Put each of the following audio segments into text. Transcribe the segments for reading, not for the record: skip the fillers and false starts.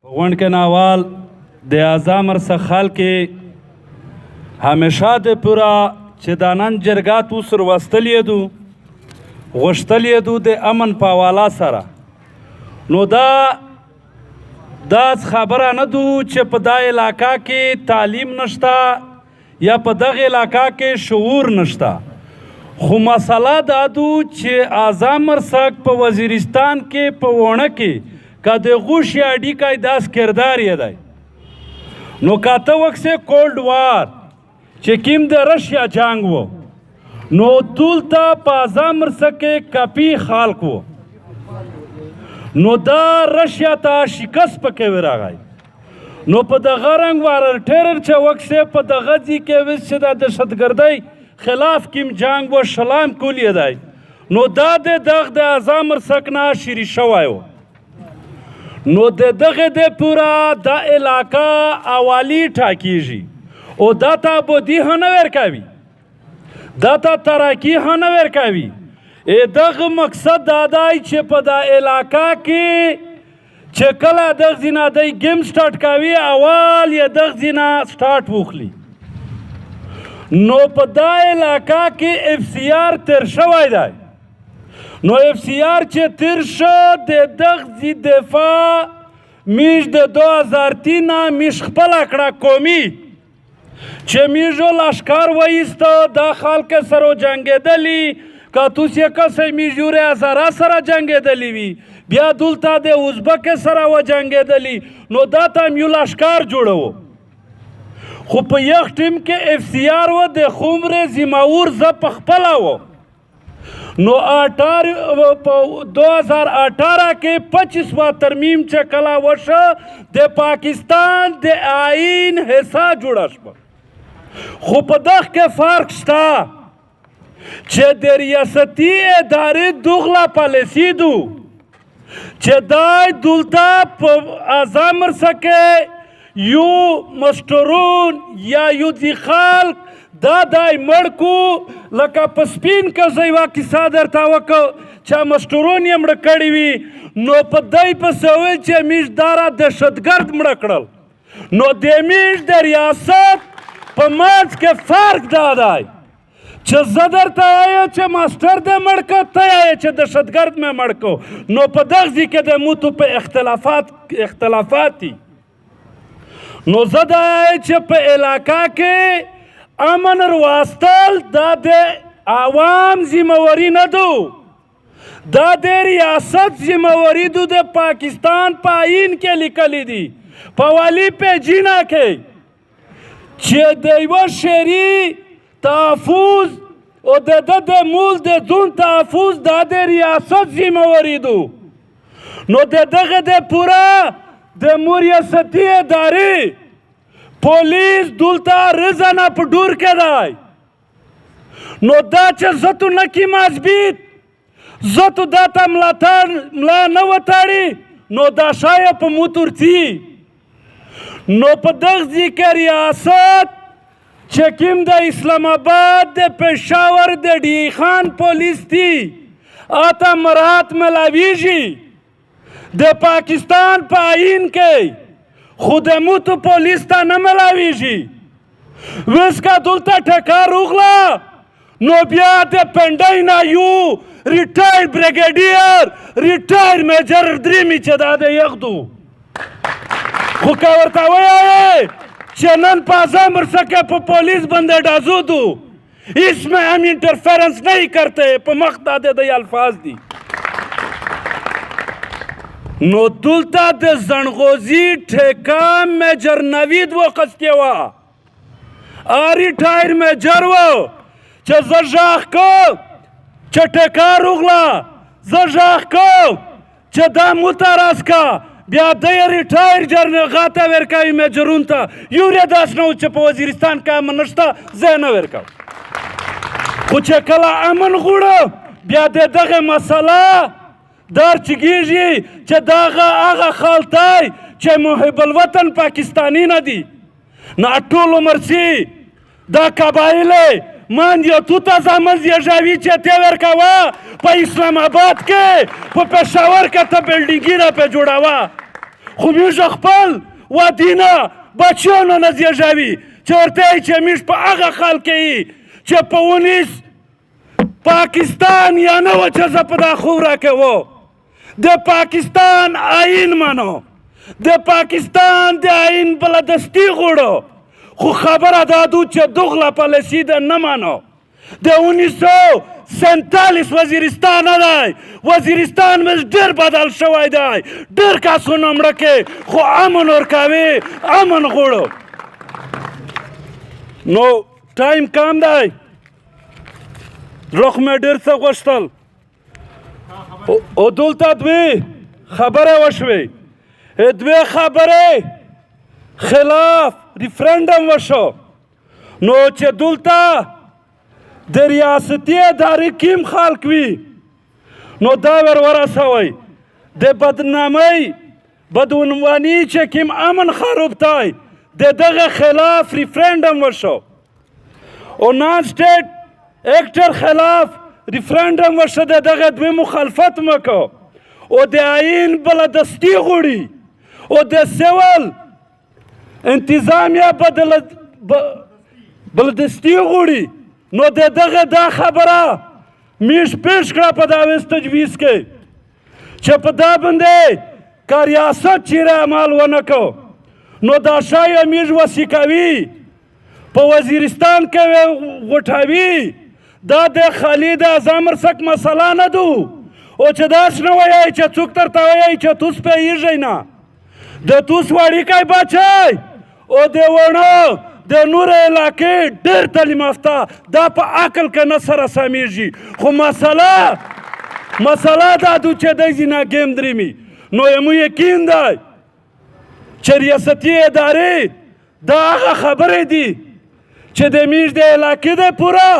غونډ کې ناوال د اعظم ارسخال کې همیشه د پورا چې دا نن جرګه تو سر وستلی دو غوښتلی دو د امن په حواله سره نو دا خبره نه دو چې په دا علاقه کې تعلیم نشته یا په دغه علاقه کې شعور نشته خو مسله دا دو چې اعظم ارسک په وزیرستان کې په وونه کې که د غوش یا اډیکای داس کردار یې دی نو کاته وکسې کولډ وار چې کیم د رشیا جنگ و نو دلته په اعظم ارسک کې کپی خلق و نو دا رشیا ته شکست پکې ورغی نو په دغه رنګ وارر ټیرر چې وکسې په دغه ځای کې وس چې د دهشتګردۍ خلاف کیم جنگ و شلام کولی دی نو دا د اعظم ارسک نه شری شوی و نو دغه د پورا دا علاقه اوالی ټاکیږي او دا ته بودی هم نه ورکوي دا ته ترقي هم نه ورکوي دغه مقصد دا دی چې په دا علاقه کې چې کله دغه ځای نه دی ګیم سټارټ کوي اول یې دغه ځای نه سټارټ وخلي نو په دا علاقه کې اف سی آر تیر شوی دی نو اف سی آر چې تیر شو د دغه ځای دفاع میش د 2003 نه میش خپله کړه قومي چې میژو لشکر وایسته دا خلک سره جنګېدلي که توسې کسی میژورې هزاره سره جنګېدلي وي بیا دلته د ازبک سره وجنګېدلي نو دا ته هم یو لشکر جوړو خو په یخ ټیم کې اف سی آر و د خمر زیماور زه پخپله و نو 2018 کې 25واں ترمیم چې کله وشه د پاکستان د آئین حصہ جوړه شوه خو په دغه کې فرق شته چې د ریاستي ادارې دغله پالیسي دو چې دای دلته په اعظم ارسک کې یو مشترون یا یو دی خلق دا دای مړ کو لکه په سپین که زه یوه کیسه درته وکړو چې مشترون یې مړه کړي وي نو په دی پسې ویل چې میش داره دهشتګرد مړه کړل نو د میش د ریاست په منځ کې فرق دا دی چې زه درته وایم چې ماسټر دې مړ که ته یې چې دهشتګرد مې مړ کو نو په دغه ځای کې د موتو په اختلافات دي نو زه دا وایم چې په علاقه کې امن رواستل دا د عوام ذمہواری نه دو دا د ریاست ذمہواری دو د پاکستان په آئین کې لیکلی دي په والی پیجینا کې چې د یوه شهري تحفظ او د مول د ځون تحفظ دا د ریاست ذمہواری دو نو دغه د پوره د مو ریاستي ادارې پولیس دلته رزنه په ډور کې دی نو دا چې زه تو نه کیم ازبیت زه تو دا ته ملا نه وتاړي نو دا شایه په مو تورڅي نو په دغه ځای کې ریاست چې کوم د اسلام آباد د پېښور د ډي خان پولیس دي اته مراحت ملاویږي د پاکستان په آئین کې خو د موتو پولیس ته نه ملاویږي وس که دلته ټکار وغله نو بیا د پنډۍ نه یو ریټایر بریګیډیر ریټایر میجر درېمي چې دا د یغدو خو که ورته ووایې چې نن په اعظم ارسک په پولیس باندې ډازو دو اس میں ہم انٹرفیرنس نہیں کرتے په مخ دا د الفاظ دي نو دلته د زنغوزي ټیکه میجر نوید واخیستې وه ریټایر میجر و چې زه غږ کوم چې ټیکه روغله زه غږ کوم چې دا موته راسکه بیا دی ریټایر جرنغه ته ورکوي میجرون ته یو یې داسې نه و چې په وزیرستان کې امن نشته زه یې نه ورکوم خو چې کله امن غواړم بیا د دغه مسله در چگیږي چې دغه هغه خلطی چې محب الوطن پاکستانی نه دي نه ټول عمر سي دا قبایل من یو تو ته زامن زیږوي چې ته ورکوه په اسلام آباد کې په پېښور کې ته بلډینګونه پې جوړوه خو موږ خپل وادي نه بچیانو نه زېږوي چې ورته یې چې موږ په هغه خال کې یي چې په 19 پاکستان یا نه وه چې زه په دا خوره کې و د پاکستان آئین منو د پاکستان د آئین بلدستی غوړو خو خبره دا دو چې دغله پالیسي ده نه منو د 1947 وزیرستان نه دی وزیرستان مز ډېر بدل شوی دی ډېر کسونه مړه کې خو امن ورکوي امن غوړو نو ټایم کم دی روح مې ډېر څه غوښتل او دلته دوې خبرې وشوې دوې خبرې خلاف ریفرنډم وشو نو چې دلته د ریاستي ادارې کیم خلک وي نو دا ور ورسوئ د بدنامۍ بدعنواني چې کیم امن خراب دی د دغه خلاف ریفرنډم وشو او نان سټیټ اکټر خلاف ریفرنډم وشو د دغه دوی مخالفت مکو او د آئین بلدستی غوړي او د سیول انتظامیه بلدستی غوړي نو د دغه دا خبره میش پیش کړه په دعویز تجویز کې چې په دا باندې که ریاست چیرې عمل ونه کو نو دا شایه میش وصي کوي په وزیرستان کې غوټوي دا د خالد اعظم ارسک مسله نه دو او چې داس نه وایي چې څوک درته وایي چې توس پوهېږئ نه د توس وړیکی بچی او د وړو د نور علاقې ډېر تعلیم یافته دا په عقل کې نه سره سمیږي خو مسله دا دو چې دی ځینې ګیم درېمي نو یمو یقین دی چې ریاستي ادارې دا هغه خبرې دي چې د میږ د علاقې دی پوره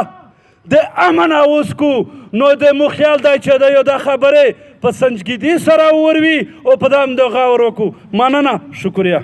د امن اوس کو نو د مو خیال دی چې د یو دا خبرې په سنجیدګي سره وروي او په دام د غور وکړو مننه شکریه